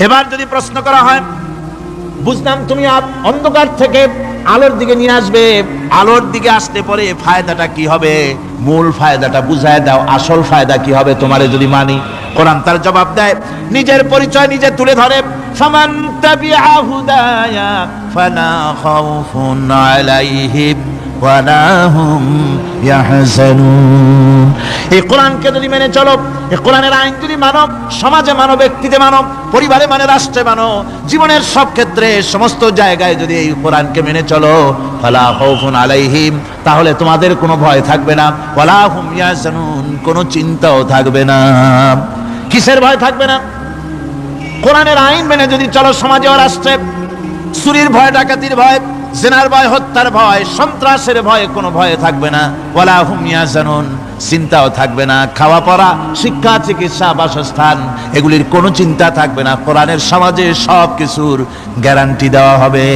এবার যদি প্রশ্ন করা হয়, বুঝলাম তুমি অন্ধকার থেকে আলোর দিকে নিয়ে আসবে, আলোর দিকে আসতে পরে ফায়দাটা কি হবে, মূল ফায়দাটা বুঝায় দাও, আসল ফায়দা কি হবে তোমারে যদি মানি। কোরআন তার জবাব দেয়, নিজের পরিচয় নিজে তুলে ধরে, ফামান তাবিআ হুদায়া ফালা খাউফুন আলাইহিম ওয়ালা হুম ইয়াহজানুন। এই কোরআনকে যদি মেনে চলো, এই কোরআনের আইন যদি মানো, সমাজে মানো, ব্যক্তিতে মানো, পরিবারে মানে, রাষ্ট্রে মানো, জীবনের সব ক্ষেত্রে সমস্ত জায়গায় যদি এই কোরআনকে মেনে চলো, ফালা খাউফুন আলাইহিম, তাহলে তোমাদের কোনো ভয় থাকবে না, ওয়ালা হুম ইয়াহজানুন, কোনো চিন্তাও থাকবে না। কিসের ভয় থাকবে না? কোরআনের আইন মেনে যদি চলো সমাজে ও রাষ্ট্রে, চুরির ভয়, ডাকাতির ভয়, জিনার ভয়, হত্যার ভয়, সন্ত্রাসের ভয়, কোনো ভয় থাকবে না। ওয়ালা হুম ইয়াহজানুন, চিন্তাও থাকবে না। খাওয়া পড়া, শিক্ষা, চিকিৎসা, বাসস্থান, এগুলির কোনো চিন্তা থাকবে না। কোরআনের সমাজে সব কিছুর গ্যারান্টি দেওয়া হবে।